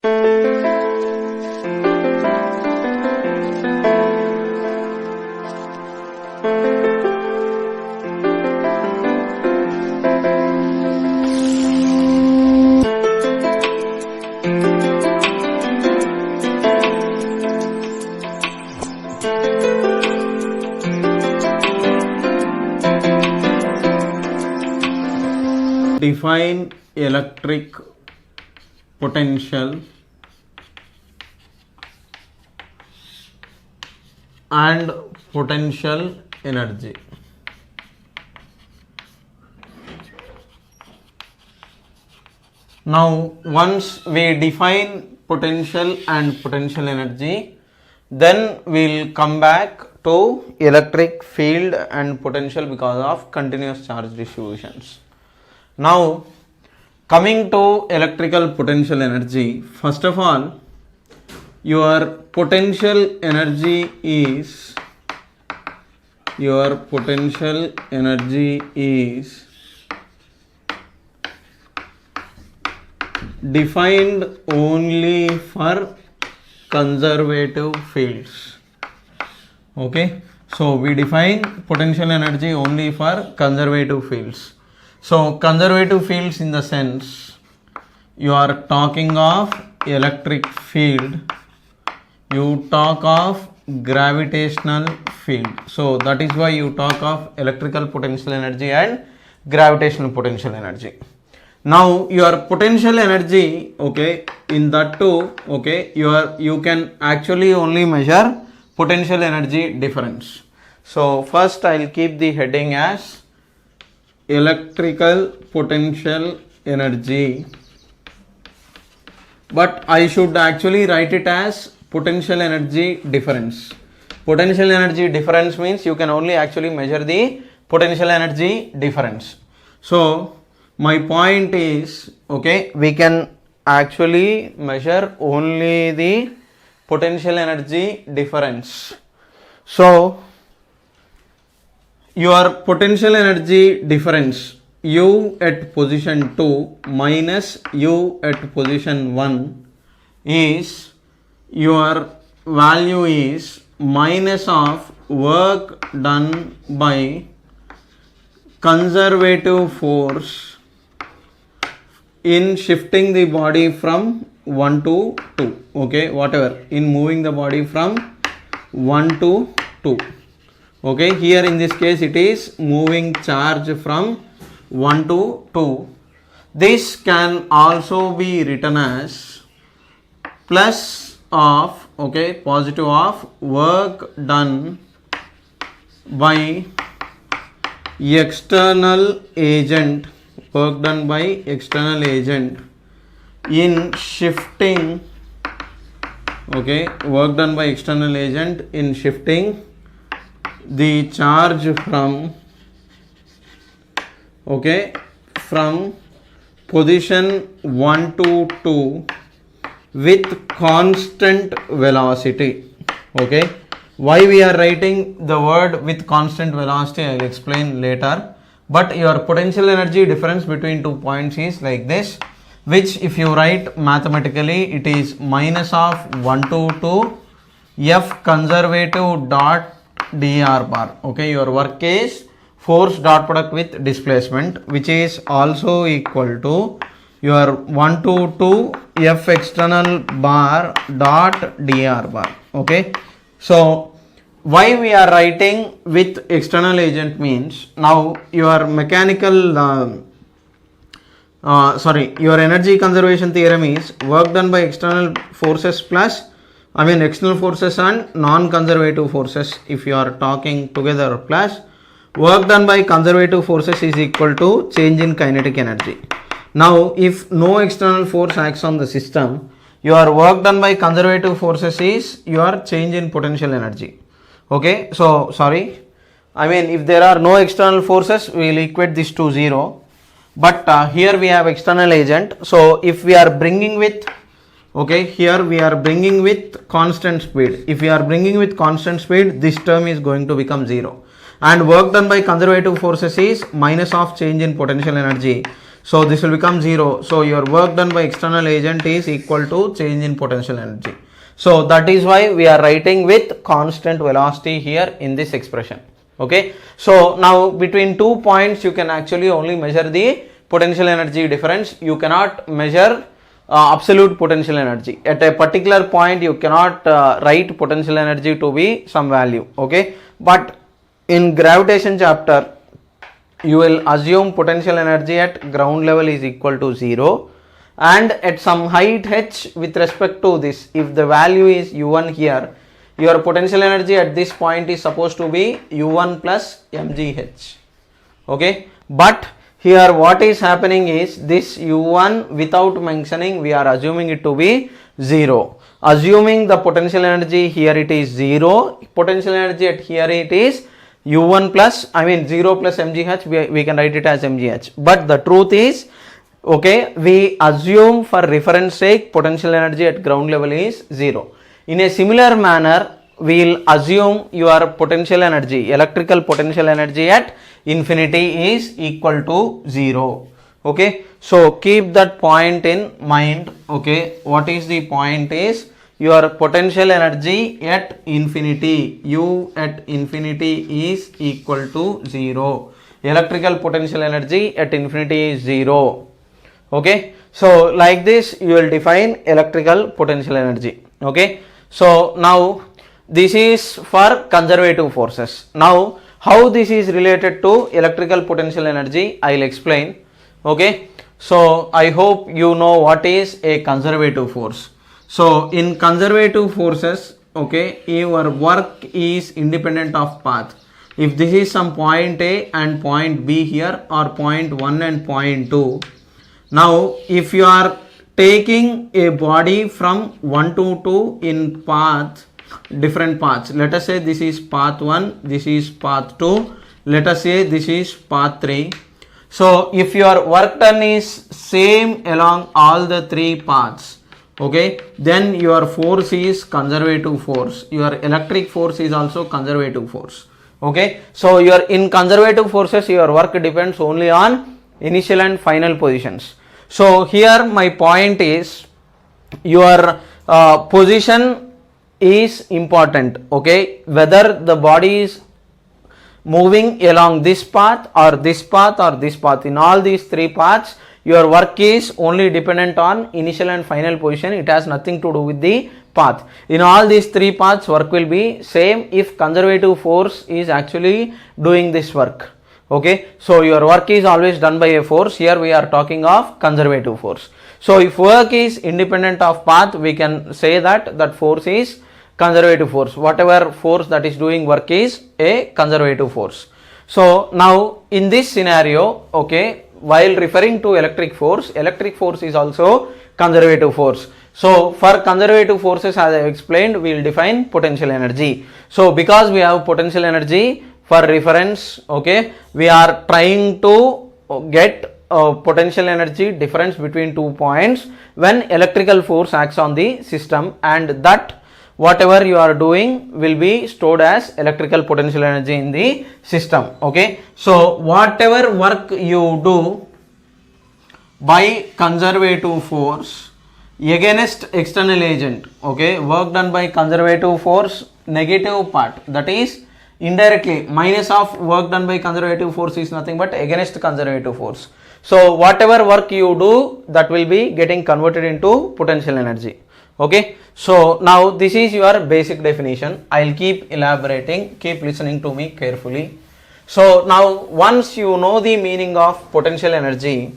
Define electric potential and potential energy. Now, once we define potential and potential energy, then we'll come back to electric field and potential because of continuous charge distributions. Now, coming to electrical potential energy, first of all, your potential energy is defined only for conservative fields. Okay, so we define potential energy only for conservative fields. So conservative fields in the sense you are talking of electric field, you talk of gravitational field. So that is why you talk of electrical potential energy and gravitational potential energy. Now your potential energy, okay, in that too, okay, you can actually only measure potential energy difference. So first I will keep the heading as electrical potential energy, but I should actually write it as potential energy difference. Potential energy difference means you can only actually measure the potential energy difference. So my point is, okay, we can actually measure only the potential energy difference. So your potential energy difference U at position 2 minus U at position 1 is, your value is minus of work done by conservative force in shifting the body from 1 to 2, okay, whatever, in moving the body from 1 to 2. Okay, here in this case it is moving charge from 1 to 2. This can also be written as plus of, okay, positive of work done by external agent, in shifting, okay, work done by external agent in shifting the charge from, okay, from position 1 to 2 with constant velocity. Okay, why we are writing the word with constant velocity I will explain later, but your potential energy difference between 2 points is like this, which if you write mathematically it is minus of 1 to 2 F conservative dot dr bar. Okay, your work is force dot product with displacement, which is also equal to your 1 to 2 F external bar dot dr bar. Okay, so why we are writing with external agent means, now your mechanical your energy conservation theorem is work done by external forces plus, external forces and non-conservative forces if you are talking together, plus work done by conservative forces is equal to change in kinetic energy. Now if no external force acts on the system, your work done by conservative forces is your change in potential energy. Okay, so if there are no external forces, we will equate this to 0, but here we have external agent. So if we are bringing with, okay, here we are bringing with constant speed. If we are bringing with constant speed, this term is going to become 0, and work done by conservative forces is minus of change in potential energy. So this will become 0. So your work done by external agent is equal to change in potential energy. So that is why we are writing with constant velocity here in this expression. Okay. So now between 2 points you can actually only measure the potential energy difference. You cannot measure absolute potential energy. At a particular point you cannot write potential energy to be some value. Okay. But in gravitation chapter you will assume potential energy at ground level is equal to 0, and at some height h with respect to this, if the value is u1 here, your potential energy at this point is supposed to be u1 plus mgh. Okay, but here what is happening is this u1 without mentioning we are assuming it to be 0. Assuming the potential energy here it is 0, potential energy at here it is u1 plus 0 plus mgh, we can write it as mgh, but the truth is, okay, we assume for reference sake potential energy at ground level is 0. In a similar manner we will assume your potential energy, electrical potential energy at infinity is equal to 0. Okay, so keep that point in mind. Okay, what is the point is your potential energy at infinity, U at infinity is equal to 0. Electrical potential energy at infinity is 0. Okay, so like this you will define electrical potential energy. Okay, so now this is for conservative forces. Now how this is related to electrical potential energy I will explain. Okay, so I hope you know what is a conservative force. So in conservative forces, okay, your work is independent of path. If this is some point A and point B here, or point 1 and point 2, now if you are taking a body from 1 to 2 in path, different paths, let us say this is path 1, this is path 2, let us say this is path 3. So if your work done is same along all the 3 paths, okay, then your force is conservative force, your electric force is also conservative force. Okay, so your in conservative forces your work depends only on initial and final positions. So here my point is your position is important. Okay, whether the body is moving along this path or this path or this path, in all these 3 paths your work is only dependent on initial and final position. It has nothing to do with the path. In all these 3 paths work will be same if conservative force is actually doing this work. Okay, so your work is always done by a force. Here we are talking of conservative force. So if work is independent of path, we can say that that force is conservative force. Whatever force that is doing work is a conservative force. So now in this scenario, okay, while referring to electric force is also conservative force. So for conservative forces, as I have explained, we will define potential energy. So because we have potential energy for reference, okay, we are trying to get potential energy difference between 2 points when electrical force acts on the system, and that whatever you are doing will be stored as electrical potential energy in the system. Okay, so whatever work you do by conservative force against external agent, okay, work done by conservative force, negative part, that is indirectly minus of work done by conservative force is nothing but against conservative force. So whatever work you do, that will be getting converted into potential energy. Okay, so now this is your basic definition. I will keep elaborating, keep listening to me carefully. So now once you know the meaning of potential energy,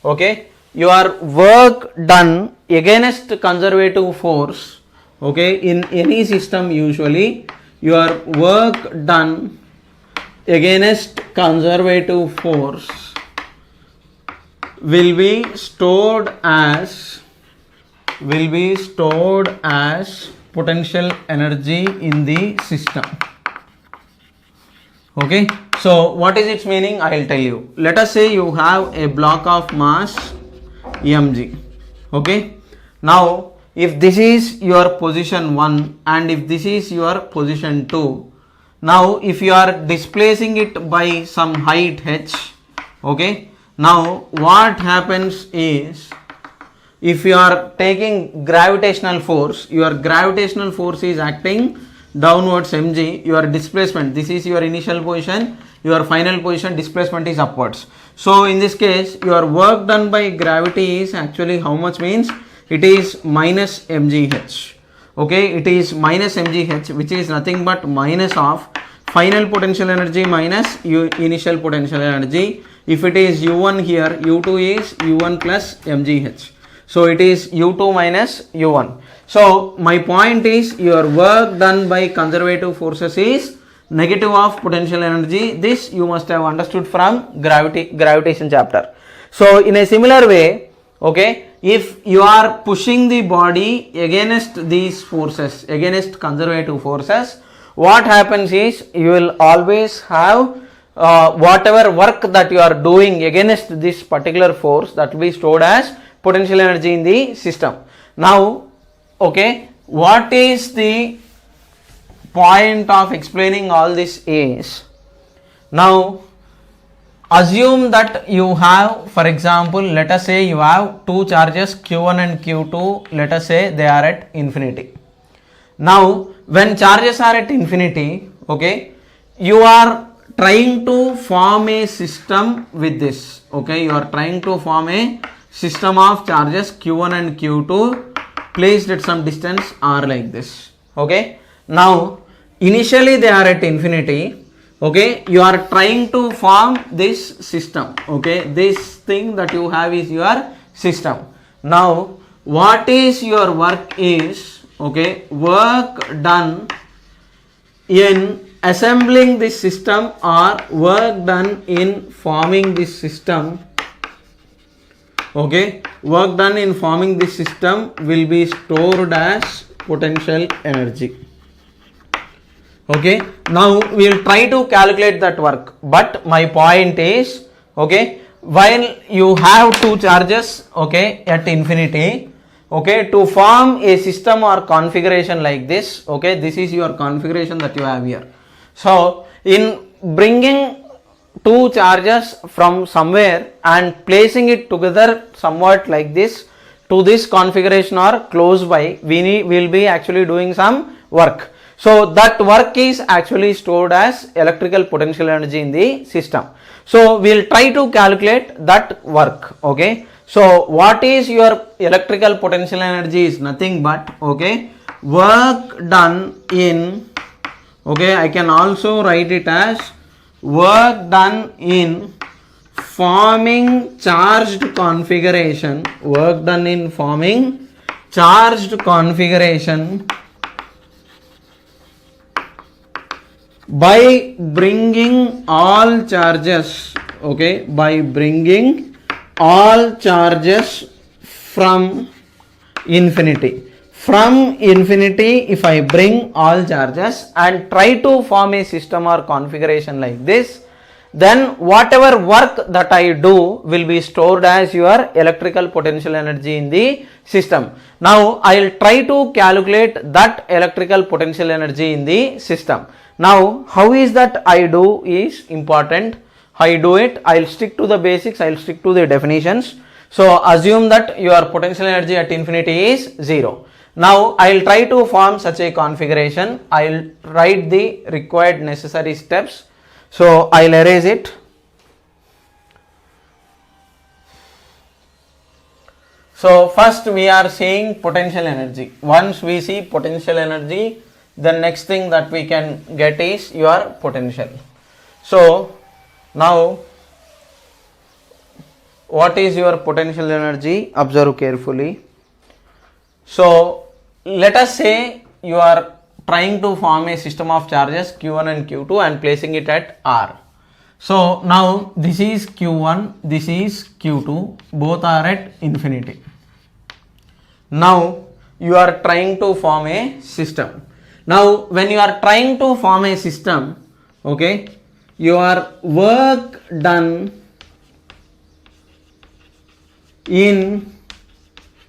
okay, your work done against conservative force, okay, in any system usually your work done against conservative force will be stored as potential energy in the system. Okay, so what is its meaning? I will tell you. Let us say you have a block of mass mg. Okay, now if this is your position 1 and if this is your position 2, now if you are displacing it by some height h, okay, Now what happens is, if you are taking gravitational force, your gravitational force is acting downwards mg, your displacement, this is your initial position, your final position, displacement is upwards. So in this case, your work done by gravity is actually how much, means it is minus mgh. Okay, it is minus mgh, which is nothing but minus of final potential energy minus initial potential energy. If it is u1 here, u2 is u1 plus mgh. So it is u2 minus u1. So my point is, your work done by conservative forces is negative of potential energy. This you must have understood from gravitation chapter. So in a similar way, okay, if you are pushing the body against these forces, against conservative forces, what happens is, you will always have whatever work that you are doing against this particular force, that will be stored as potential energy in the system. Now, okay, what is the point of explaining all this is, now assume that you have, for example, let us say you have two charges q1 and q2, let us say they are at infinity. Now when charges are at infinity, okay, you are trying to form a system with this, okay, you are trying to form a system of charges q1 and q2 placed at some distance r like this. Okay, now initially they are at infinity. Okay, you are trying to form this system. Okay, this thing that you have is your system. Now what is your work is, okay, work done in assembling this system or work done in forming this system. Okay, work done in forming this system will be stored as potential energy. Okay, now we will try to calculate that work, but my point is, okay, while you have two charges, okay, at infinity, okay, to form a system or configuration like this, okay, this is your configuration that you have here. So in bringing two charges from somewhere and placing it together somewhat like this to this configuration or close by, we will be actually doing some work. So that work is actually stored as electrical potential energy in the system. So we will try to calculate that work. Okay, so what is your electrical potential energy is nothing but, okay, work done in, okay, I can also write it as work done in forming charged configuration, work done in forming charged configuration by bringing all charges, okay, by bringing all charges from infinity. From infinity, if I bring all charges and try to form a system or configuration like this, then whatever work that I do will be stored as your electrical potential energy in the system. Now I will try to calculate that electrical potential energy in the system. Now how is that I do is important. I do it, I will stick to the basics, I will stick to the definitions. So assume that your potential energy at infinity is 0. Now I will try to form such a configuration. I will write the required necessary steps. So I will erase it. So first we are seeing potential energy. Once we see potential energy, the next thing that we can get is your potential. So now what is your potential energy? Observe carefully. So let us say you are trying to form a system of charges q1 and q2 and placing it at r. So now this is q1, this is q2, both are at infinity. Now you are trying to form a system. Now when you are trying to form a system, okay, your work done in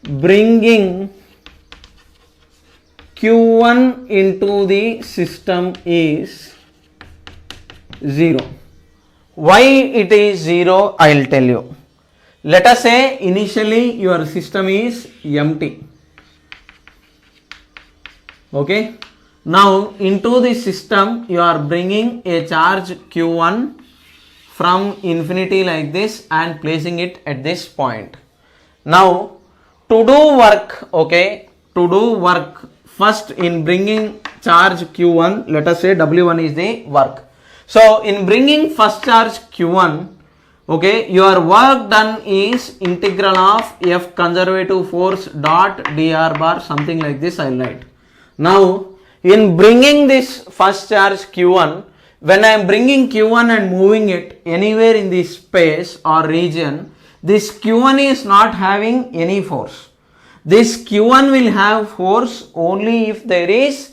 bringing q1 into the system is 0. Why it is 0? I will tell you. Let us say initially your system is empty. Okay. Now into the system you are bringing a charge q1 from infinity like this and placing it at this point. Now to do work, okay, to do work, first in bringing charge q1, let us say w1 is the work. So in bringing first charge q1, okay, your work done is integral of F conservative force dot dr bar, something like this I will write. Now in bringing this first charge q1, when I am bringing q1 and moving it anywhere in this space or region, this q1 is not having any force. This q1 will have force only if there is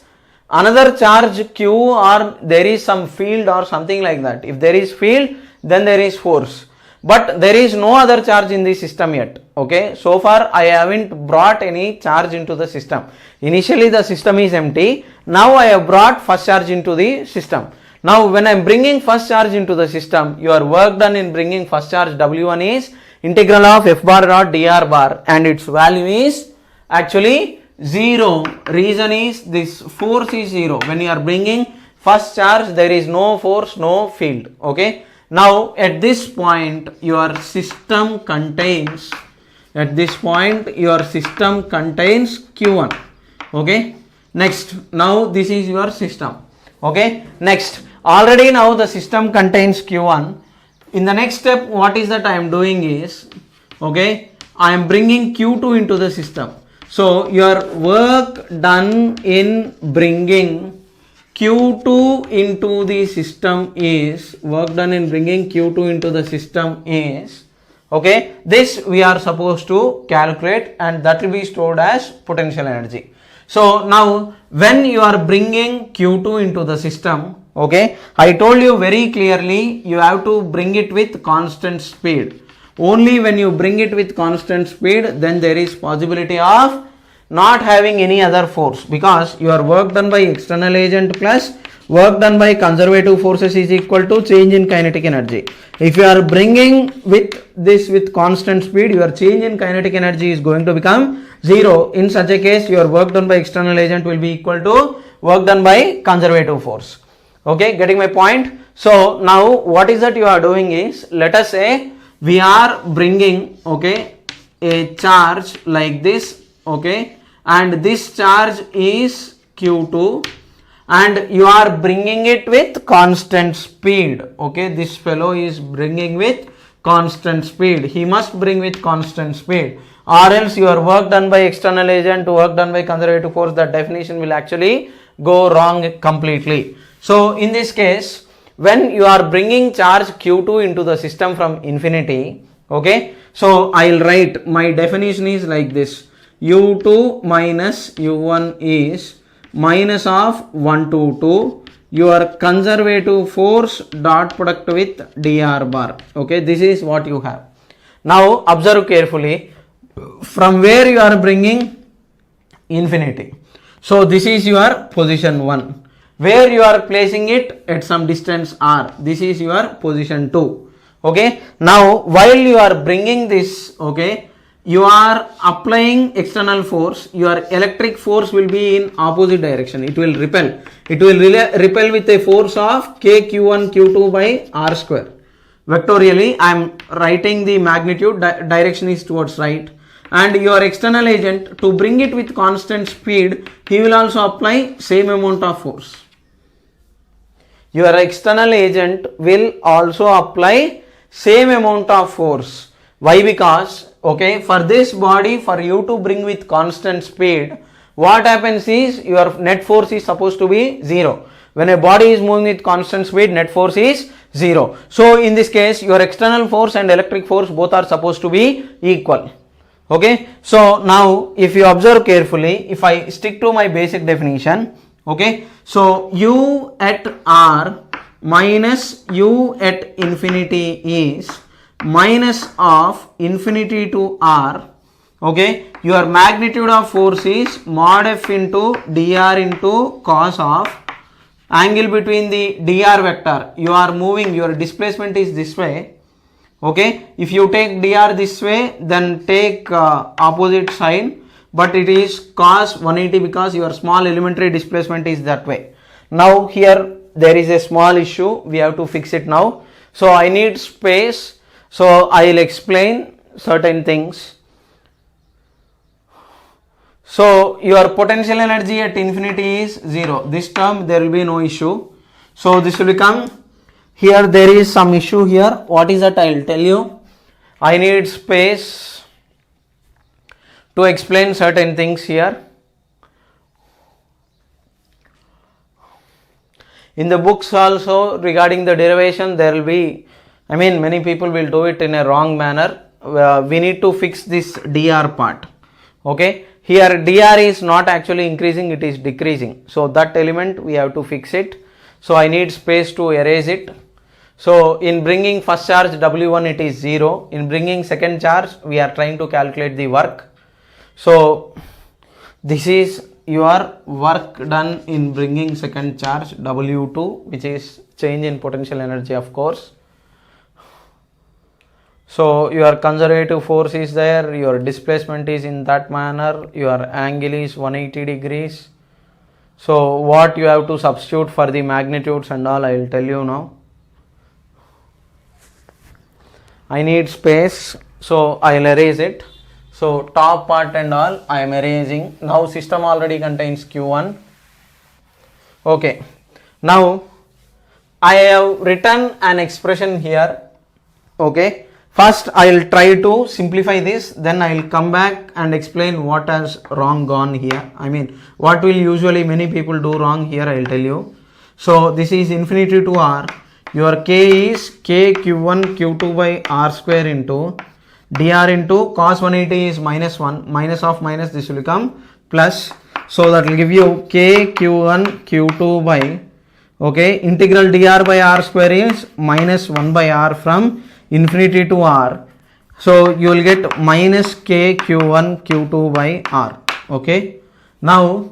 another charge q or there is some field or something like that. If there is field, then there is force. But there is no other charge in the system yet. Okay, so far I haven't brought any charge into the system. Initially the system is empty. Now I have brought first charge into the system. Now when I am bringing first charge into the system, your work done in bringing first charge w1 is integral of f bar dot dr bar, and its value is actually 0. Reason is this force is 0. When you are bringing first charge, there is no force, no field. Okay. Now at this point your system contains, at this point your system contains q1. Okay. Next, now this is your system. Okay. Next, already now the system contains q1. In the next step, what is that I am doing is, okay, I am bringing q2 into the system. So your work done in bringing q2 into the system is, work done in bringing q2 into the system is, okay, this we are supposed to calculate, and that will be stored as potential energy. So now when you are bringing q2 into the system, okay, I told you very clearly you have to bring it with constant speed. Only when you bring it with constant speed, then there is possibility of not having any other force, because your work done by external agent plus work done by conservative forces is equal to change in kinetic energy. If you are bringing with this with constant speed, your change in kinetic energy is going to become 0. In such a case, your work done by external agent will be equal to work done by conservative force. Okay, getting my point? So now what is that you are doing is, let us say we are bringing, okay, a charge like this, okay, and this charge is q2, and you are bringing it with constant speed. Okay, this fellow is bringing with constant speed. He must bring with constant speed, or else your work done by external agent, work done by conservative force, that definition will actually go wrong completely. So in this case, when you are bringing charge q2 into the system from infinity, okay, so I will write, my definition is like this: u2 minus u1 is minus of 1 to 2 your conservative force dot product with dr bar. Okay, this is what you have. Now observe carefully from where you are bringing infinity. So this is your position 1. Where you are placing it at some distance r, this is your position 2. Okay, now while you are bringing this, okay, you are applying external force, your electric force will be in opposite direction. It will repel. It will repel with a force of k q1 q2 by r square. Vectorially I am writing the magnitude, direction is towards right, and your external agent, to bring it with constant speed, he will also apply same amount of force. Your external agent will also apply same amount of force. Why? Because, okay, for this body, for you to bring with constant speed, what happens is your net force is supposed to be 0. When a body is moving with constant speed, net force is 0. So in this case, your external force and electric force both are supposed to be equal. Okay, so now if you observe carefully, if I stick to my basic definition, okay, so u at r minus u at infinity is minus of infinity to r. Okay, your magnitude of force is mod f into dr into cos of angle between the dr vector. You are moving, your displacement is this way, Okay, if you take dr this way, then take opposite side, but it is cos 180 because your small elementary displacement is that way. Now here there is a small issue, we have to fix it now. So I need space, so I will explain certain things. So your potential energy at infinity is 0. This term there will be no issue. So this will become, here there is some issue here. What is that? I will tell you. I need space to explain certain things here. In the books also regarding the derivation there will be, many people will do it in a wrong manner. We need to fix this dr part. Okay, here dr is not actually increasing, it is decreasing. So that element we have to fix it. So I need space to erase it. So in bringing first charge W1 it is 0. In bringing second charge we are trying to calculate the work. So this is your work done in bringing second charge W2, which is change in potential energy, of course. So your conservative force is there, your displacement is in that manner, your angle is 180 degrees. So what you have to substitute for the magnitudes and all, I will tell you now. I need space, so I will erase it. So top part and all I am erasing. Now system already contains Q1. Okay. Now I have written an expression here. Okay. First I will try to simplify this, then I will come back and explain what has wrong gone here. What will usually many people do wrong here, I will tell you. So this is infinity to r. Your k is k q1 q2 by r square into dr into cos 180 is minus 1, minus of minus, this will become plus. So that will give you k q1 q2 by, okay, integral dr by r square is minus 1 by r from infinity to r. So you will get minus k q1 q2 by r. Okay. Now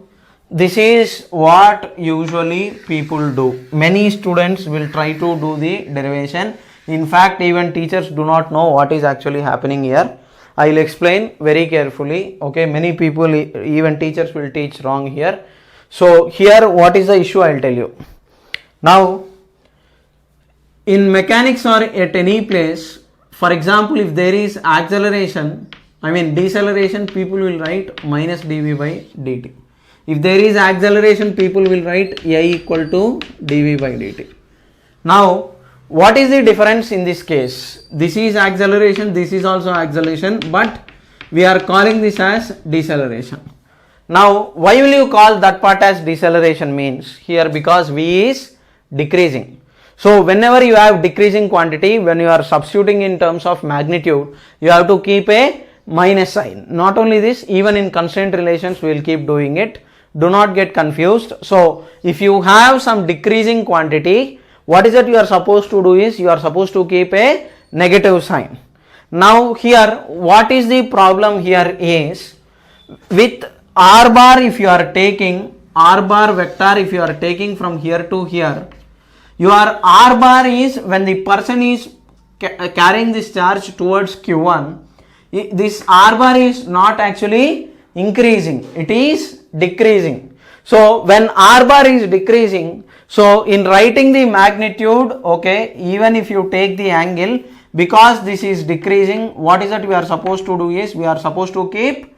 this is what usually people do. Many students will try to do the derivation. In fact, even teachers do not know what is actually happening here. I will explain very carefully. Okay, many people, even teachers, will teach wrong here. So here what is the issue, I will tell you. Now in mechanics or at any place, for example, if there is acceleration, deceleration, people will write minus dv by dt. If there is acceleration, people will write a equal to dv by dt. Now what is the difference in this case? This is acceleration, this is also acceleration, but we are calling this as deceleration. Now why will you call that part as deceleration means here? Because v is decreasing. So whenever you have decreasing quantity, when you are substituting in terms of magnitude, you have to keep a minus sign. Not only this, even in constraint relations we will keep doing it. Do not get confused. So if you have some decreasing quantity, what is that you are supposed to do is you are supposed to keep a negative sign. Now here what is the problem here is with r bar, if you are taking r bar vector, if you are taking from here to here, your r bar is when the person is carrying this charge towards q1, this r bar is not actually increasing, it is decreasing. So when r bar is decreasing, so in writing the magnitude, okay, even if you take the angle, because this is decreasing, what is that we are supposed to do is we are supposed to keep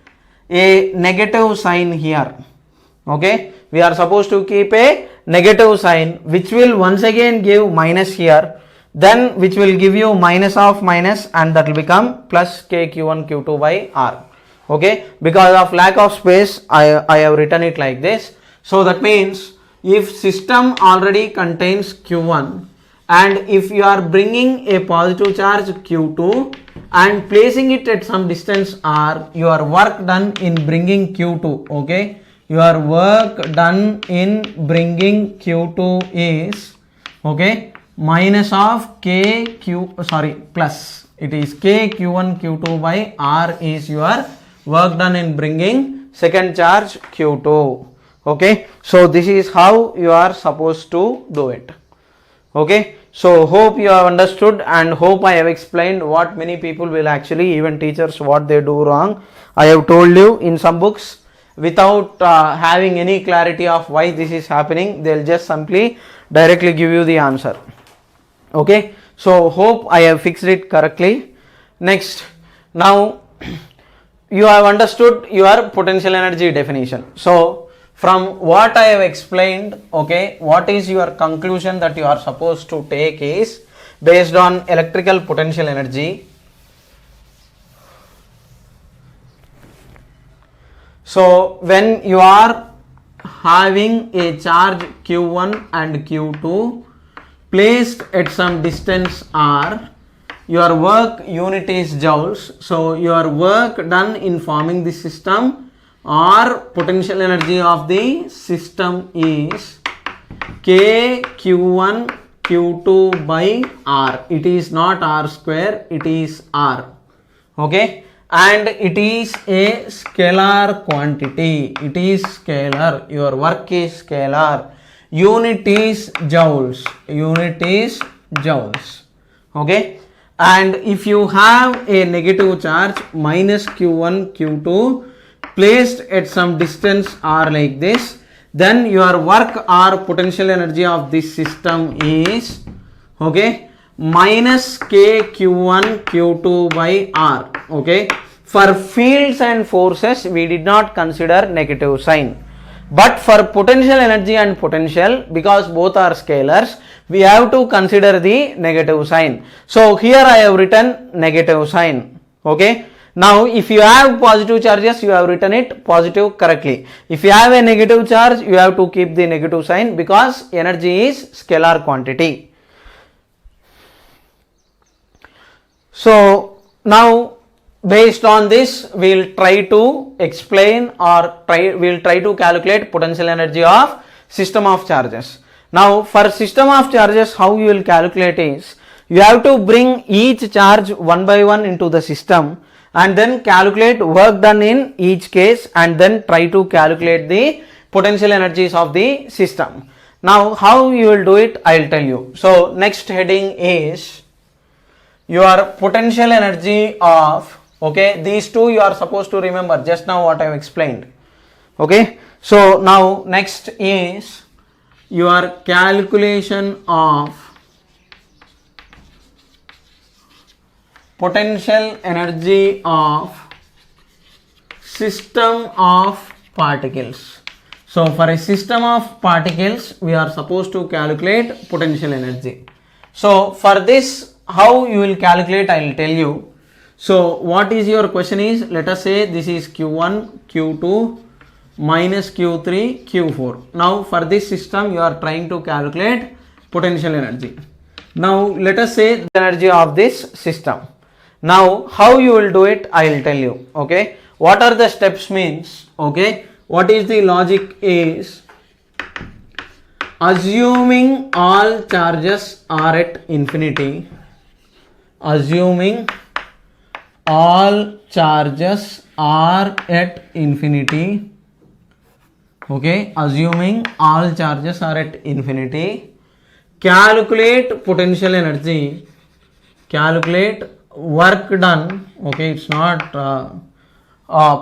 a negative sign here. Okay, we are supposed to keep a negative sign which will once again give minus here, then which will give you minus of minus, and that will become plus k q1 q2 by r. Okay, because of lack of space I have written it like this. So that means if system already contains q1 and if you are bringing a positive charge q2 and placing it at some distance r, your work done in bringing q2, okay, your work done in bringing q2 is, okay, minus of plus, it is k q1 q2 by r is your work done in bringing second charge q2. Okay, so this is how you are supposed to do it. Okay, So hope you have understood, and hope I have explained what many people will actually, even teachers, what they do wrong. I have told you in some books, without having any clarity of why this is happening, they'll just simply directly give you the answer. Okay, so hope I have fixed it correctly. Next, now you have understood your potential energy definition. So from what I have explained, okay, what is your conclusion that you are supposed to take is based on electrical potential energy. So when you are having a charge Q1 and Q2 placed at some distance R, your work unit is joules. So your work done in forming the system or potential energy of the system is K Q1 Q2 by R. It is not R square, it is R. Okay, and it is a scalar quantity. It is scalar. Your work is scalar. Unit is joules. Unit is joules. Okay, and if you have a negative charge minus Q1 Q2 placed at some distance R like this, then your work or potential energy of this system is, okay, minus K Q1 Q2 by R. Okay, for fields and forces we did not consider negative sign, but for potential energy and potential, because both are scalars, we have to consider the negative sign. So here I have written negative sign. Okay, now if you have positive charges, you have written it positive correctly. If you have a negative charge, you have to keep the negative sign because energy is scalar quantity. So now based on this, we will try to explain or we will try to calculate potential energy of system of charges. Now for system of charges, how you will calculate is, you have to bring each charge one by one into the system and then calculate work done in each case and then try to calculate the potential energies of the system. Now how you will do it, I will tell you. So next heading is your potential energy of, okay, these two you are supposed to remember just now what I have explained. Okay, so now next is your calculation of potential energy of system of particles. So for a system of particles, we are supposed to calculate potential energy. So for this, how you will calculate, I will tell you. So what is your question is, let us say this is Q1, Q2 minus Q3, Q4. Now for this system you are trying to calculate potential energy. Now let us say the energy of this system. Now how you will do it, I will tell you. Okay, what are the steps means, okay, what is the logic is, assuming all charges are at infinity, assuming all charges are at infinity, okay, assuming all charges are at infinity, calculate potential energy, calculate work done, okay, it's not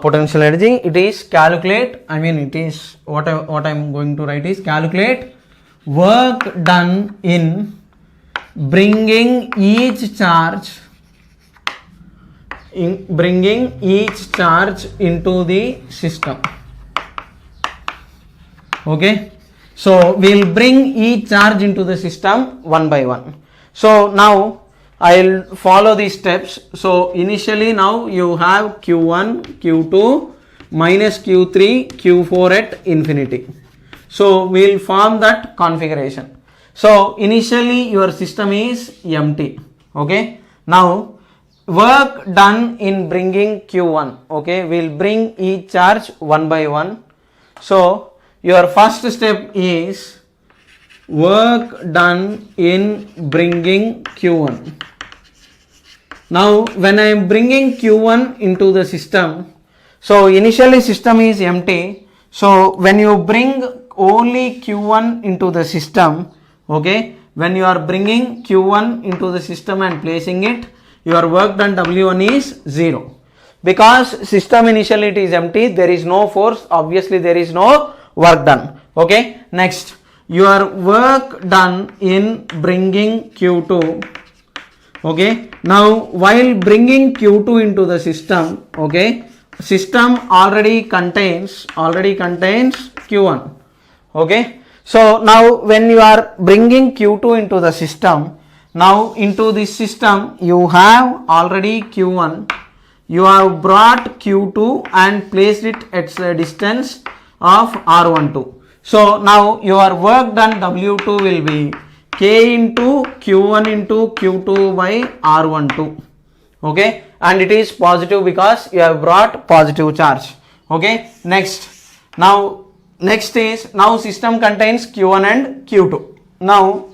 potential energy, it is calculate, I mean it is what I am going to write is calculate work done in bringing each charge into the system. Okay, so we will bring each charge into the system one by one. So now I will follow these steps. So initially now you have Q1, Q2 minus Q3, Q4 at infinity. So we will form that configuration. So initially your system is empty. Okay, now work done in bringing Q1, okay, we will bring each charge one by one. So your first step is work done in bringing Q1. Now when I am bringing Q1 into the system, so initially system is empty, so when you bring only Q1 into the system, okay, when you are bringing Q1 into the system and placing it, your work done W1 is 0. Because system initially it is empty, there is no force, obviously there is no work done. Okay, next, your work done in bringing Q2. Okay, now while bringing Q2 into the system, okay, system already contains Q1. Okay, so now when you are bringing Q2 into the system, now into this system you have already Q1, you have brought Q2 and placed it at a distance of R12. So now your work done W2 will be K into Q1 into Q2 by R12. Okay, and it is positive because you have brought positive charge. Okay, next, now next is, now system contains Q1 and Q2. Now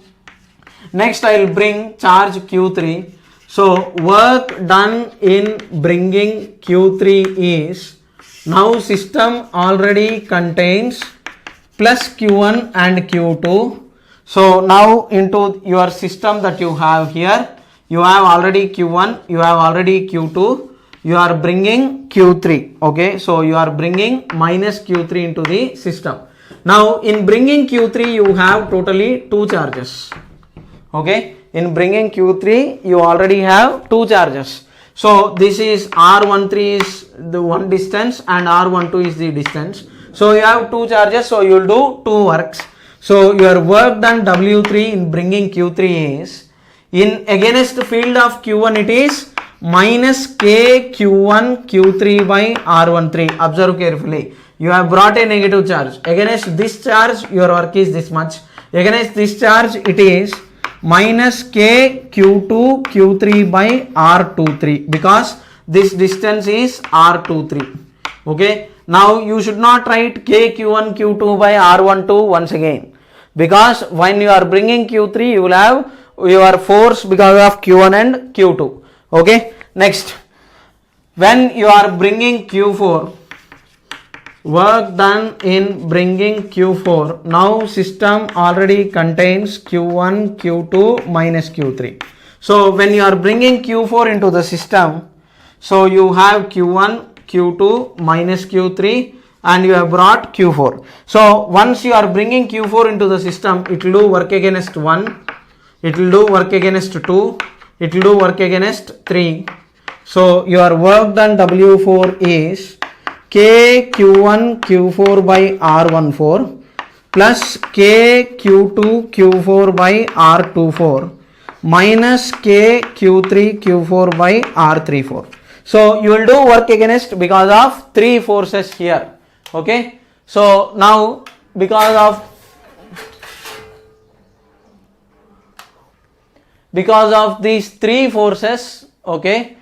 next I will bring charge Q3. So work done in bringing Q3 is, now system already contains plus Q1 and Q2. So now into your system that you have here, you have already Q1, you have already Q2, you are bringing Q3. Okay, so you are bringing minus Q3 into the system. Now in bringing Q3 you have totally 2 charges. Okay, in bringing Q3 you already have 2 charges. So this is R13 is the one distance and R12 is the distance. So you have 2 charges, so you will do 2 works. So your work done W3 in bringing Q3 is, in against field of Q1 it is minus K Q1 Q3 by R13. Observe carefully. You have brought a negative charge. Against this charge your work is this much. Against this charge it is minus K Q2 Q3 by R23 because this distance is R23. Okay. Now you should not write K Q1 Q2 by R12 once again, because when you are bringing Q3 you will have your force because of Q1 and Q2. Okay. Next, when you are bringing Q4, work done in bringing Q4, now system already contains Q1 Q2 minus Q3. So when you are bringing Q4 into the system, so you have Q1 Q2 minus Q3 and you have brought Q4. So once you are bringing Q4 into the system, it will do work against 1, it will do work against 2, it will do work against 3. So your work done W4 is K Q1 Q4 by R14 plus K Q2 Q4 by R24 minus K Q3 Q4 by R34. So you will do work against because of 3 forces here. Okay. So now because of these 3 forces, okay,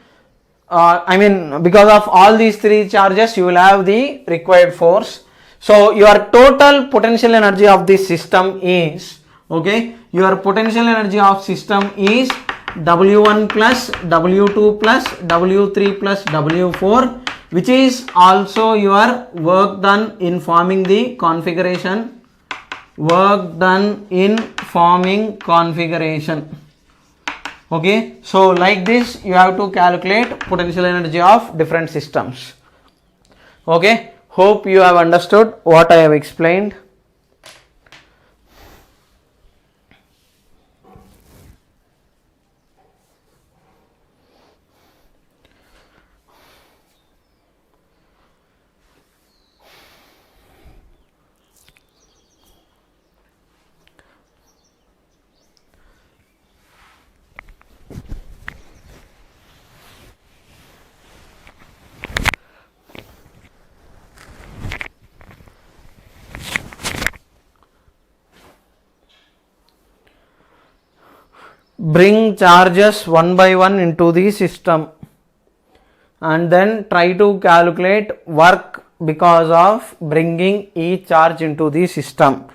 because of all these 3 charges you will have the required force. So your total potential energy of this system is, okay, your potential energy of system is W1 plus W2 plus W3 plus W4, which is also your work done in forming the configuration, work done in forming configuration. Okay, so like this you have to calculate potential energy of different systems. Okay, hope you have understood what I have explained. Bring charges one by one into the system and then try to calculate work because of bringing each charge into the system.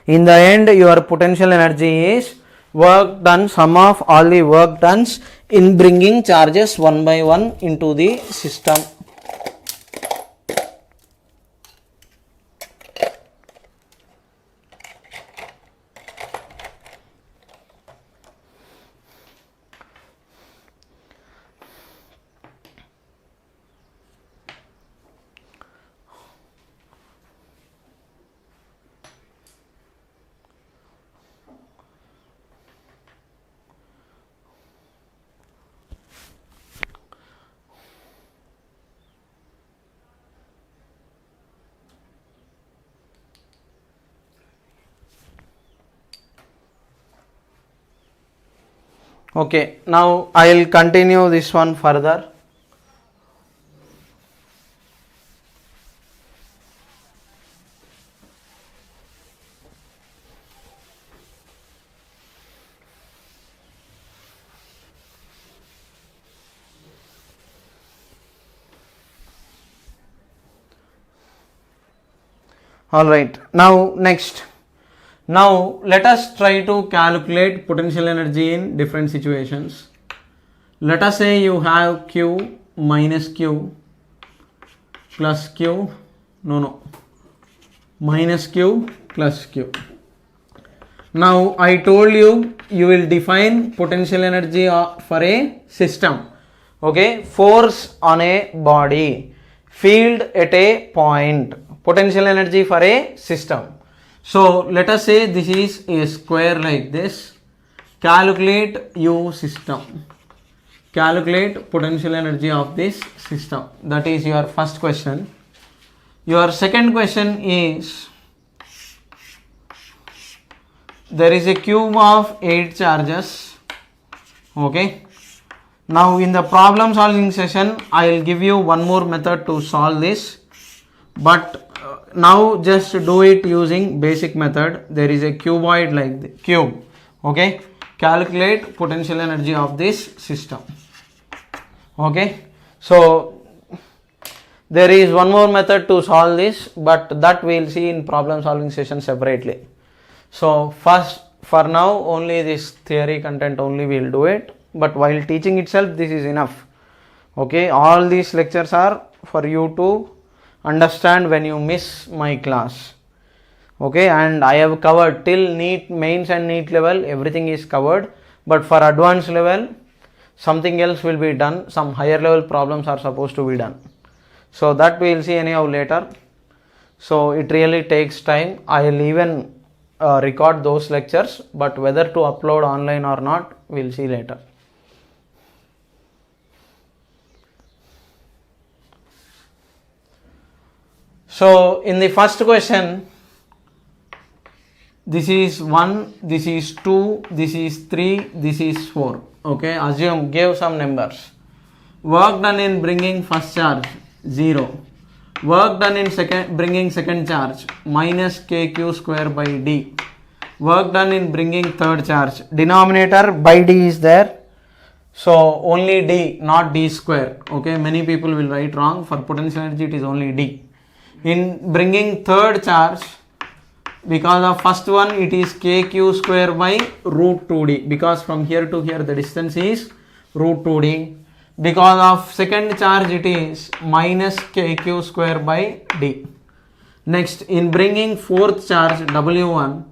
In the end your potential energy is work done, sum of all the work done in bringing charges one by one into the system. Okay, now I will continue this one further. Alright, now next. Now let us try to calculate potential energy in different situations. Let us say you have Q minus Q plus Q, minus Q plus Q. Now I told you will define potential energy for a system. Okay, force on a body, field at a point, potential energy for a system. So let us say this is a square like this. Calculate U system. Calculate potential energy of this system. That is your first question. Your second question is, there is a cube of 8 charges. Okay. Now in the problem solving session, I will give you one more method to solve this. But now just do it using basic method. There is a cuboid like the cube. Okay. Calculate potential energy of this system. Okay. So there is one more method to solve this, but that we will see in problem solving session separately. So first, for now only this theory content only we will do it, but while teaching itself this is enough. Okay, all these lectures are for you to understand when you miss my class. Okay, and I have covered till NEET mains and NEET level, everything is covered, but for advanced level something else will be done, some higher level problems are supposed to be done. So that we will see anyhow later. So it really takes time. I will even record those lectures, but whether to upload online or not, we will see later. So in the first question, this is 1, this is 2, this is 3, this is 4. Okay, assume, give some numbers. Work done in bringing first charge 0. Work done in bringing second charge minus kq square by d. Work done in bringing third charge. Denominator by d is there. So only d, not d square. Okay, many people will write wrong. For potential energy it is only d. In bringing third charge, because of first one it is kq square by root 2d. Because from here to here the distance is root 2d. Because of second charge it is minus kq square by d. Next, in bringing fourth charge w1,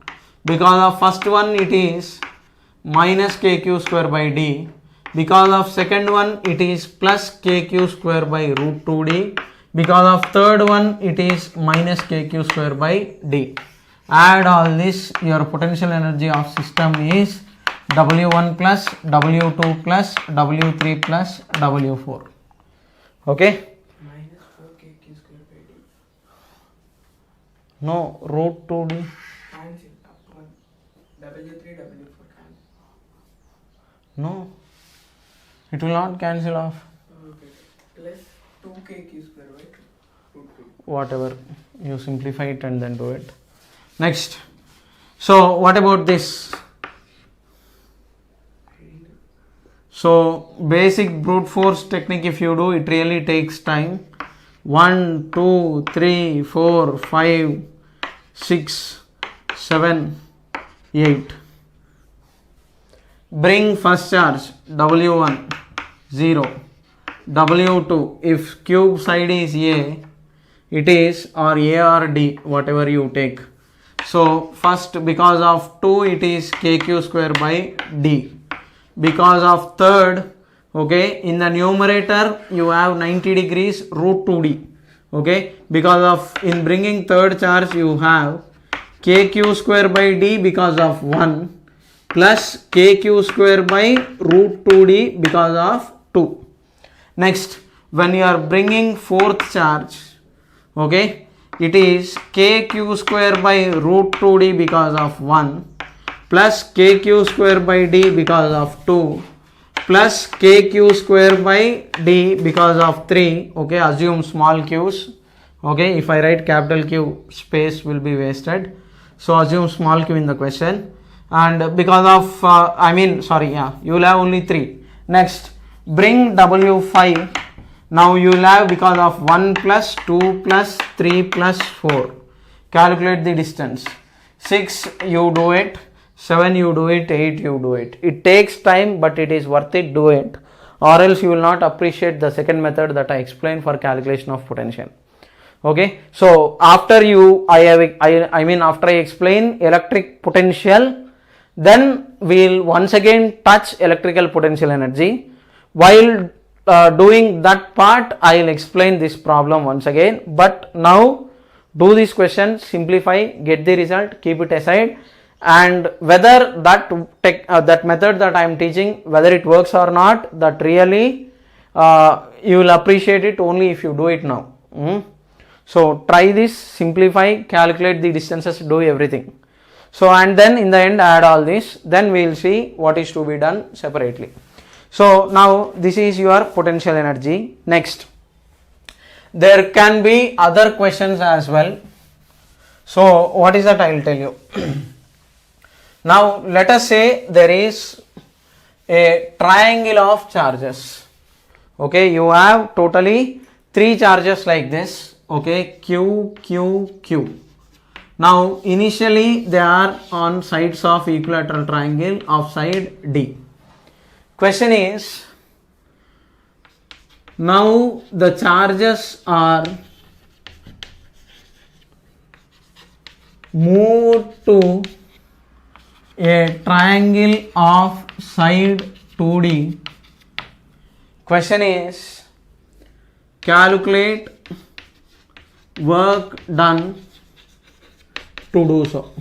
because of first one it is minus kq square by d. Because of second one it is plus kq square by root 2d. Because of third one it is minus kq square by d. Add all this, your potential energy of system is W1 plus W2 plus W3 plus W4. Okay? Minus 4kq square by d. No, root 2d. Cancel up one. W3, W4 cancel. No, it will not cancel off. Okay. Plus 2kq square by root 2. Whatever, you simplify it and then do it. Next. So what about this? So basic brute force technique if you do, it really takes time. 1, 2, 3, 4, 5, 6, 7, 8. Bring first charge W1 0. W2, if cube side is A, it is or A or D, whatever you take. So first, because of 2 it is kq square by d. Because of third, okay, in the numerator you have 90 degrees root 2d. Okay, because of in bringing third charge you have kq square by d because of 1 plus kq square by root 2d because of 2. Next, when you are bringing fourth charge, okay, it is kq square by root 2d because of 1 plus kq square by d because of 2 plus kq square by d because of 3. Okay, assume small q's. Okay, if I write capital Q, space will be wasted. So assume small q in the question. And because of, you will have only 3. Next, bring W5. Now you will have because of 1 plus 2 plus 3 plus 4. Calculate the distance. 6 you do it, 7 you do it, 8 you do it. It takes time, but it is worth it, do it. Or else you will not appreciate the second method that I explained for calculation of potential. Okay, so after after I explain electric potential, then we will once again touch electrical potential energy. While doing that part, I will explain this problem once again. But now do this question, simplify, get the result, keep it aside, and whether that method that I am teaching, whether it works or not, that really you will appreciate it only if you do it now. So try this, simplify, calculate the distances, do everything. So and then in the end add all this, then we will see what is to be done separately. So now this is your potential energy. Next, there can be other questions as well. So what is that, I will tell you. Now let us say there is a triangle of charges. Okay, you have totally 3 charges like this. Okay, Q, Q, Q. Now initially they are on sides of equilateral triangle of side D. Question is, now the charges are moved to a triangle of side 2D. Question is, calculate work done to do so.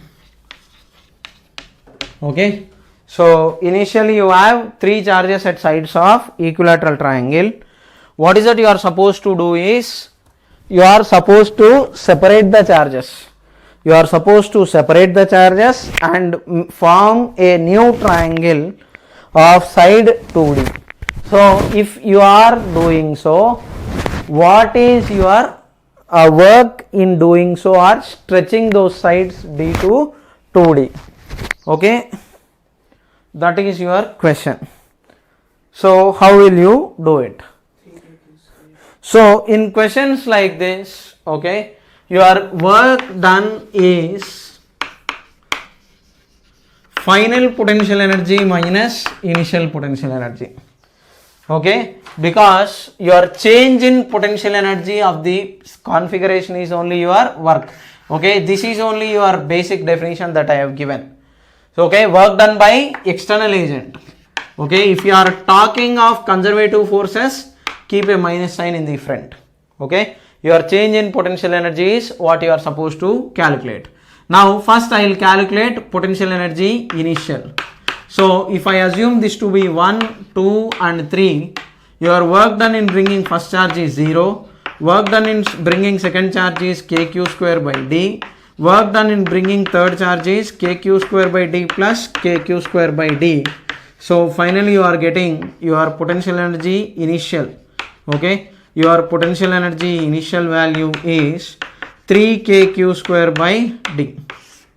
Okay, so initially you have 3 charges at sides of equilateral triangle. What is that you are supposed to do is, you are supposed to separate the charges. You are supposed to separate the charges and form a new triangle of side 2D. So if you are doing so, what is your work in doing so, or stretching those sides D to 2D? Okay, that is your question. So how will you do it? So in questions like this, okay, your work done is final potential energy minus initial potential energy. Okay, because your change in potential energy of the configuration is only your work. Okay, this is only your basic definition that I have given. So okay, work done by external agent. Okay, if you are talking of conservative forces, keep a minus sign in the front. Okay, your change in potential energy is what you are supposed to calculate. Now first I will calculate potential energy initial. So if I assume this to be 1, 2 and 3, your work done in bringing first charge is 0, work done in bringing second charge is kq square by d, work done in bringing third charge is kq square by d plus kq square by d. So finally you are getting your potential energy initial. Okay, your potential energy initial value is 3 kq square by d.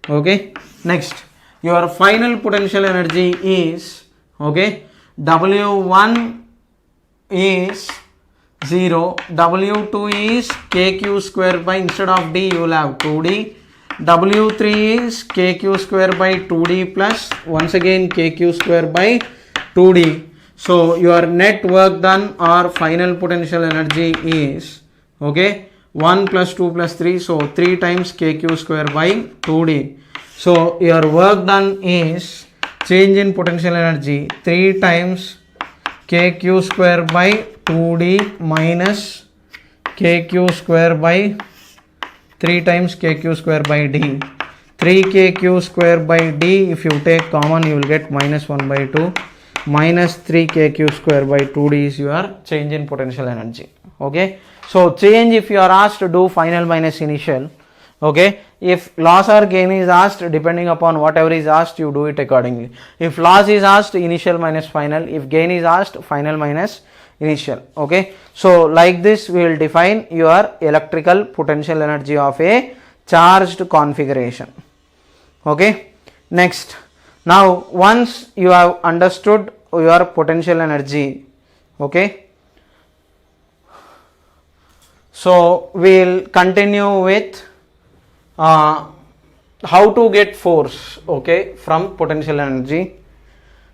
Okay, next, your final potential energy is, okay, W1 is 0, W2 is kq square by, instead of d you will have 2d, W3 is kq square by 2d plus once again kq square by 2d. So your net work done or final potential energy is, okay, 1 plus 2 plus 3, so 3 times kq square by 2d. So your work done is change in potential energy 3 times kq square by 2d minus kq square by 3 times kq square by d. 3 kq square by d, if you take common you will get minus 1 by 2, minus 3 kq square by 2d is your change in potential energy. Okay, so change, if you are asked to do final minus initial, Okay, if loss or gain is asked, depending upon whatever is asked, you do it accordingly. If loss is asked, initial minus final. If gain is asked, final minus initial. Okay, so like this we will define your electrical potential energy of a charged configuration. Okay, next, now once you have understood your potential energy, okay, so we will continue with how to get force, okay, from potential energy.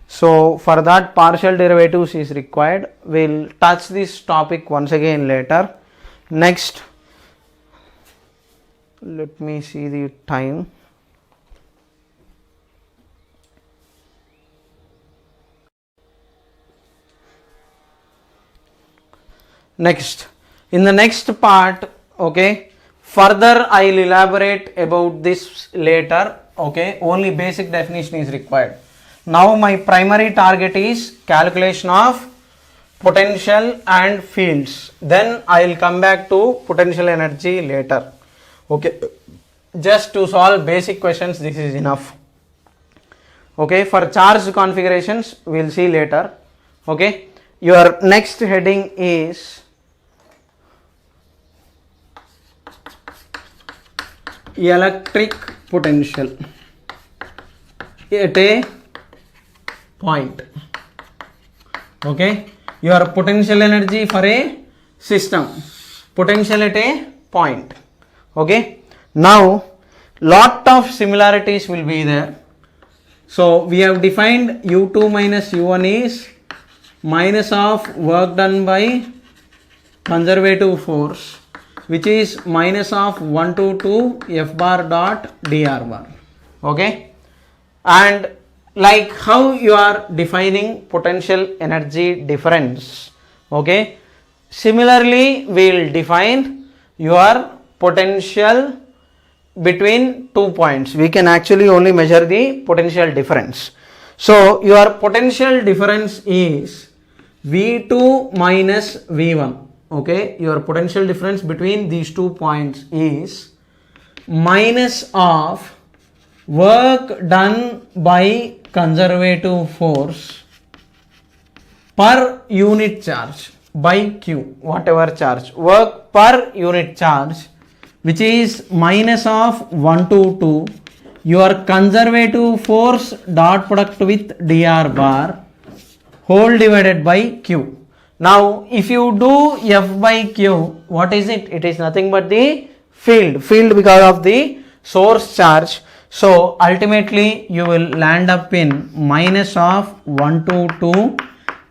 So for that, partial derivatives is required. We will touch this topic once again later. Next, let me see the time. Next, in the next part, okay, further I will elaborate about this later. Okay, only basic definition is required. Now my primary target is calculation of potential and fields. Then I will come back to potential energy later. Okay, just to solve basic questions, this is enough. Okay, for charged configurations we will see later. Okay, your next heading is electric potential at a point. Okay, your potential energy for a system, potential at a point. Okay, now lot of similarities will be there. So we have defined U2 minus U1 is minus of work done by conservative force, which is minus of 1 to 2 F bar dot dr bar. Okay, and like how you are defining potential energy difference. Okay, similarly we will define your potential between 2 points. We can actually only measure the potential difference. So your potential difference is V2 minus V1. Okay, your potential difference between these 2 points is minus of work done by conservative force per unit charge by Q, whatever charge, work per unit charge, which is minus of 1 to 2 your conservative force dot product with dr bar whole divided by Q. Now if you do F by Q, what is it? It is nothing but the field because of the source charge. So ultimately you will land up in minus of 1 to 2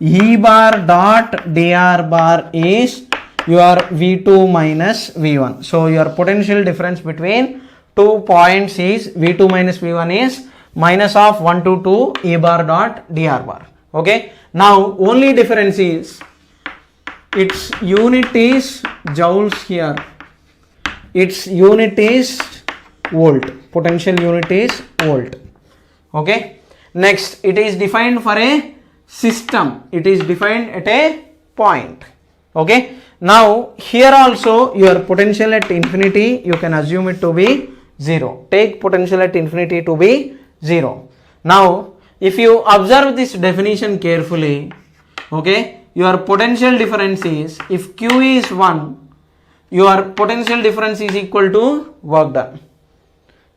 E bar dot dr bar is your V2 minus V1. So your potential difference between 2 points is V2 minus V1 is minus of 1 to 2 E bar dot dr bar. Okay, now only difference is its unit is joules here, its unit is volt, potential unit is volt. Okay, next it is defined for a system, it is defined at a point. Okay, now here also your potential at infinity you can assume it to be 0. Take potential at infinity to be 0. Now if you observe this definition carefully, okay, your potential difference is, if Q is 1, your potential difference is equal to work done,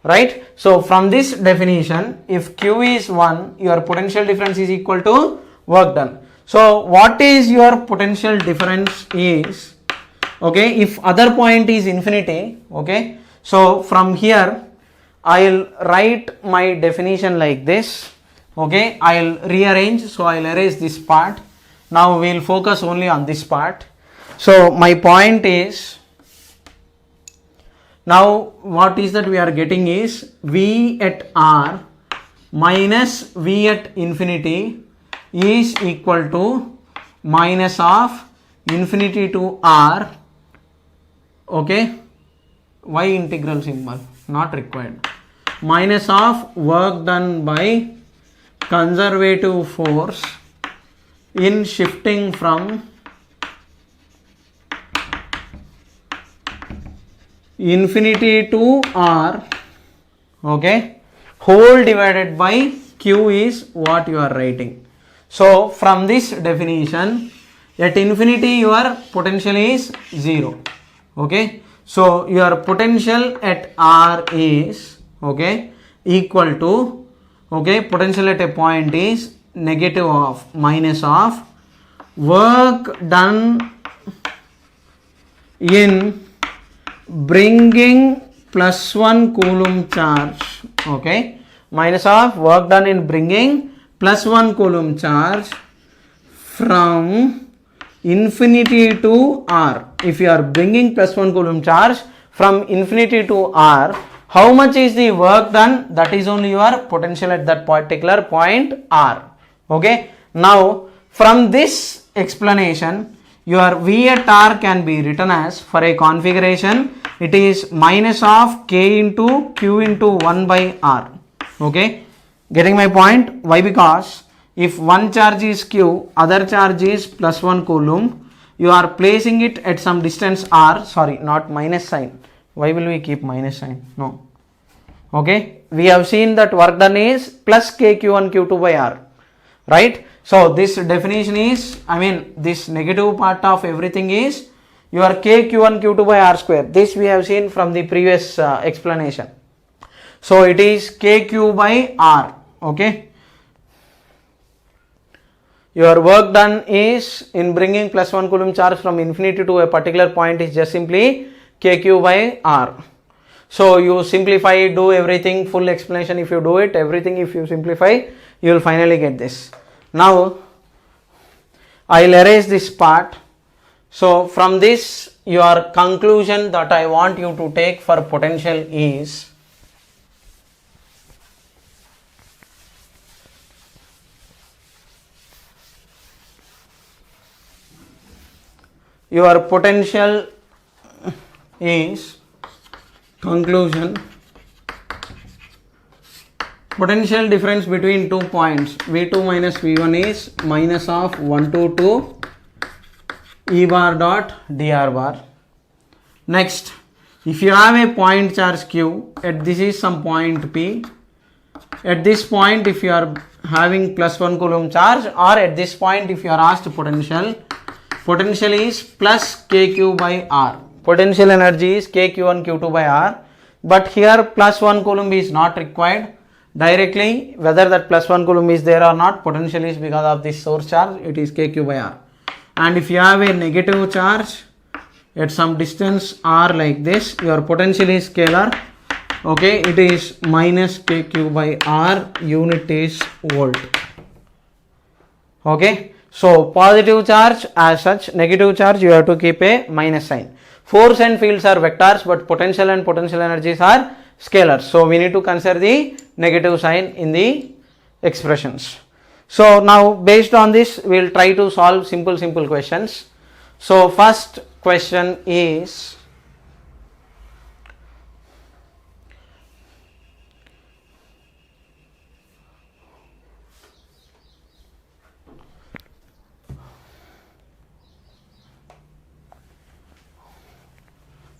right? So from this definition, if Q is 1, your potential difference is equal to work done. So what is your potential difference is, okay, if other point is infinity, okay, so from here I will write my definition like this. Okay, I will rearrange, so I will erase this part. Now we will focus only on this part. So my point is, now what is that we are getting is V at R minus V at infinity is equal to minus of infinity to R. Okay, y integral symbol not required, minus of work done by conservative force in shifting from infinity to r, okay, whole divided by q is what you are writing. So from this definition, at infinity your potential is 0, okay. So your potential at r is, okay, equal to, okay, potential at a point is negative of minus of work done in bringing plus 1 coulomb charge, okay, minus of work done in bringing plus 1 coulomb charge from infinity to r. If you are bringing plus 1 coulomb charge from infinity to r, how much is the work done? That is only your potential at that particular point r, okay. Now from this explanation, your V at r can be written as, for a configuration, it is minus of k into q into 1 by r, okay. Getting my point? Why? Because if one charge is q, other charge is plus 1 coulomb, you are placing it at some distance r, sorry, not minus sign. Why will we keep minus sign? No. Okay, we have seen that work done is plus k q1 q2 by r, right? So this definition is, I mean, this negative part of everything is your k q1 q2 by r square. This we have seen from the previous explanation. So it is kq by r, okay. Your work done is in bringing plus 1 coulomb charge from infinity to a particular point is just simply kq by r. So you simplify, do everything, full explanation if you do it, everything if you simplify, you will finally get this. Now I will erase this part. So from this, your conclusion that I want you to take for potential is, your potential is, conclusion, potential difference between 2 points V2 minus V1 is minus of 1 to 2 E bar dot dr bar. Next, if you have a point charge q, at this is some point p, at this point if you are having plus 1 coulomb charge, or at this point if you are asked potential, potential is plus kq by r. Potential energy is kq1 q2 by r, but here plus 1 coulomb is not required. Directly, whether that plus 1 coulomb is there or not, potential is because of this source charge, it is kq by r. And if you have a negative charge at some distance r like this, your potential is scalar, okay, it is minus kq by r, unit is volt, okay. So positive charge as such, negative charge you have to keep a minus sign. Force and fields are vectors, but potential and potential energies are scalars. So we need to consider the negative sign in the expressions. So now based on this, we will try to solve simple questions. So first question is,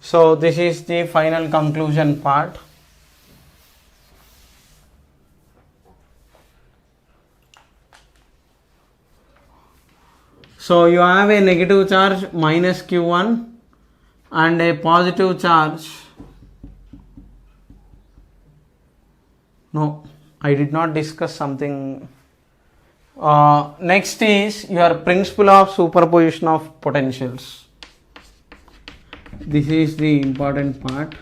so this is the final conclusion part. So you have a negative charge minus q1 and a positive charge. No, I did not discuss something. Next is your principle of superposition of potentials. This is the important part.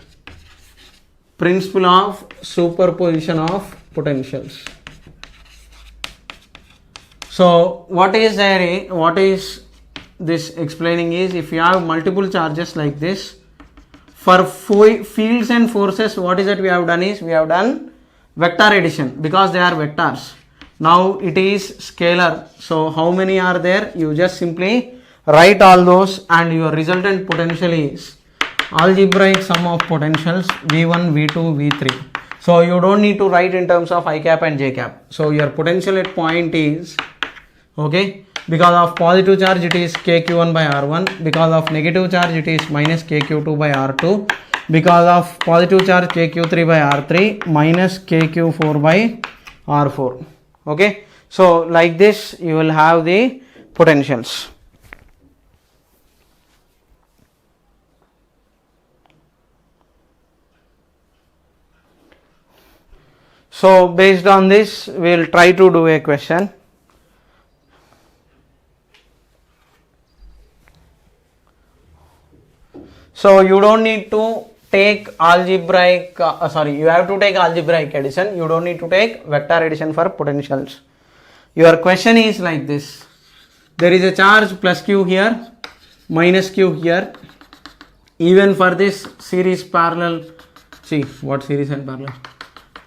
Principle of superposition of potentials. So what is there? What is this explaining is, if you have multiple charges like this, for fields and forces, what is that we have done is, we have done vector addition because they are vectors. Now it is scalar. So how many are there? You just simply write all those and your resultant potential is algebraic sum of potentials V1, V2, V3. So you don't need to write in terms of I cap and j cap. So your potential at point is, okay, because of positive charge it is kq1 by r1, because of negative charge it is minus kq2 by r2, because of positive charge kq3 by r3 minus kq4 by r4. Okay, so like this you will have the potentials. So based on this we will try to do a question. So you don't need to take algebraic, you have to take algebraic addition, you don't need to take vector addition for potentials. Your question is like this: there is a charge plus q here, minus q here. Even for this series parallel, see what series and parallel?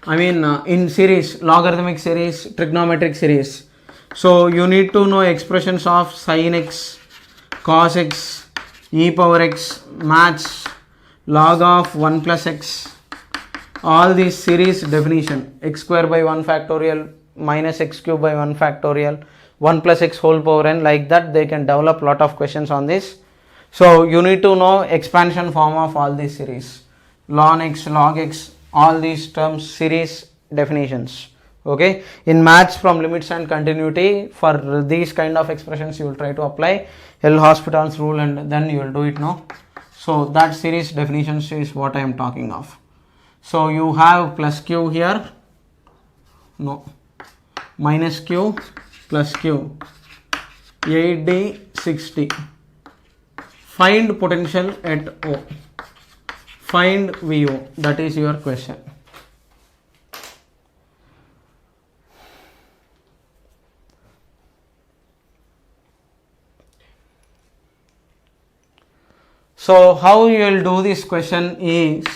I mean in series, logarithmic series, trigonometric series. So you need to know expressions of sin x, cos x, e power x, maths, log of 1 plus x, all these series definition, x square by 1 factorial minus x cube by 1 factorial, 1 plus x whole power n, like that they can develop lot of questions on this. So you need to know expansion form of all these series, ln x, log x, all these terms, series definitions. Okay, in maths from limits and continuity, for these kind of expressions you will try to apply L'Hopital's rule and then you will do it now. So that series definitions is what I am talking of. So you have plus q here, no, minus q plus q, 8d 6d. Find potential at O, find VO, that is your question. So how you will do this question is,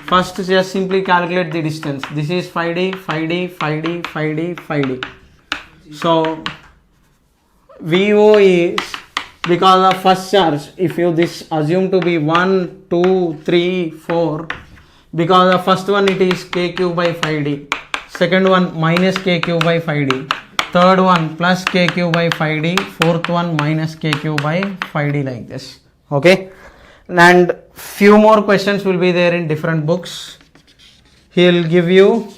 first just simply calculate the distance. This is 5d, 5d, 5d, 5d, 5d. So VO is, because of first charge, if you this assume to be 1, 2, 3, 4, because of first one it is kq by 5d, second one minus kq by 5d, third one plus kq by 5d, fourth one minus kq by 5d, like this. Okay, and few more questions will be there in different books. He will give you,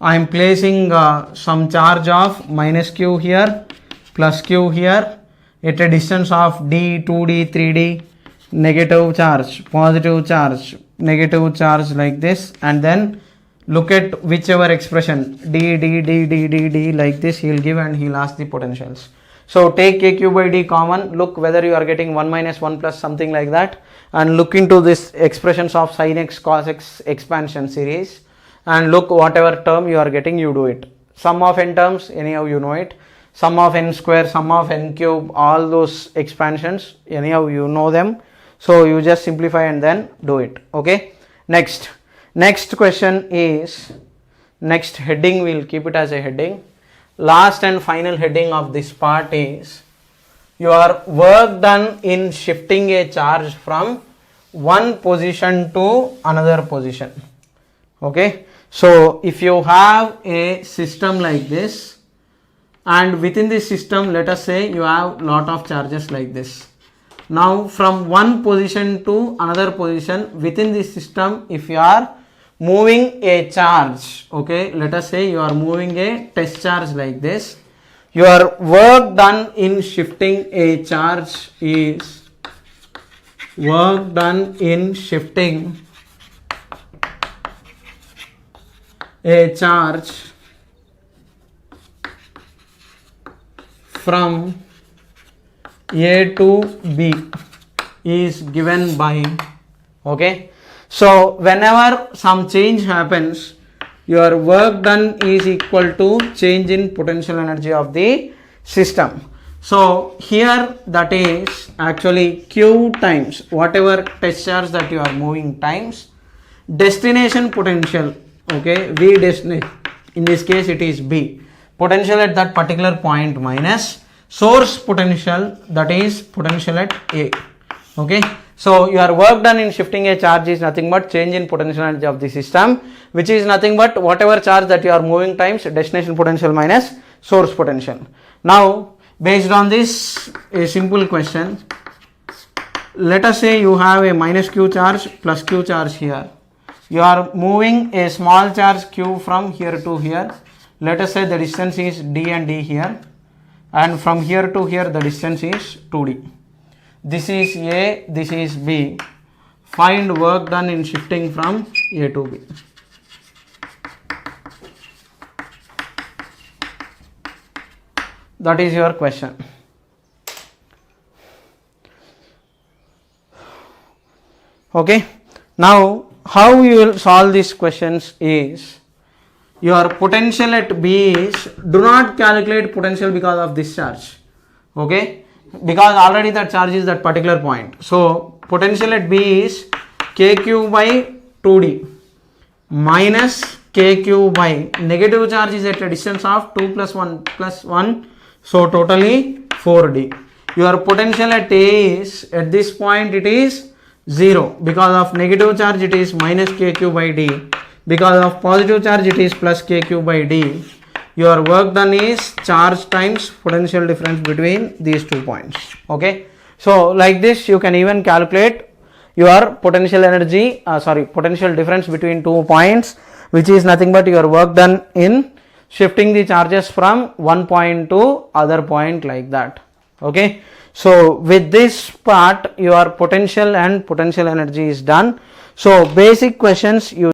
I am placing some charge of minus q here, plus q here, at a distance of d, 2d, 3d, negative charge, positive charge, negative charge, like this, and then look at whichever expression d, like this he will give and he will ask the potentials. So take kq by d common, look whether you are getting 1 minus 1 plus something like that, and look into this expressions of sin x, cos x expansion series, and look whatever term you are getting, you do it. Sum of n terms, anyhow you know it. Sum of n square, sum of n cube, all those expansions, anyhow you know them. So you just simplify and then do it. Okay. Next question is, next heading, we will keep it as a heading. Last and final heading of this part is your work done in shifting a charge from one position to another position. Okay. So if you have a system like this, and within this system, let us say you have lot of charges like this. Now from one position to another position within this system, if you are moving a charge, okay, let us say you are moving a test charge like this, your work done in shifting a charge is work done in shifting a charge from A to B is given by, okay. So whenever some change happens, your work done is equal to change in potential energy of the system. So here that is actually Q times whatever test charge that you are moving times destination potential, okay, V destination, in this case it is B, potential at that particular point minus source potential, that is potential at A. Okay, so your work done in shifting a charge is nothing but change in potential energy of the system, which is nothing but whatever charge that you are moving times destination potential minus source potential. Now based on this, a simple question, let us say you have a minus q charge plus q charge here. You are moving a small charge q from here to here. Let us say the distance is d and d here, and from here to here the distance is 2d. This is A, this is B. Find work done in shifting from A to B. That is your question. Okay. Now, how you will solve these questions is, your potential at B is, do not calculate potential because of this charge. Okay. Because already that charge is that particular point. So, potential at B is kq by 2d minus kq by negative charge is at a distance of 2 plus 1 plus 1. So, totally 4d. Your potential at A is, at this point it is 0. Because of negative charge it is minus kq by d. Because of positive charge it is plus kq by d. Your work done is charge times potential difference between these 2 points. Okay. So, like this you can even calculate your potential energy, potential difference between 2 points, which is nothing but your work done in shifting the charges from one point to other point, like that. Okay. So, with this part your potential and potential energy is done. So, basic questions you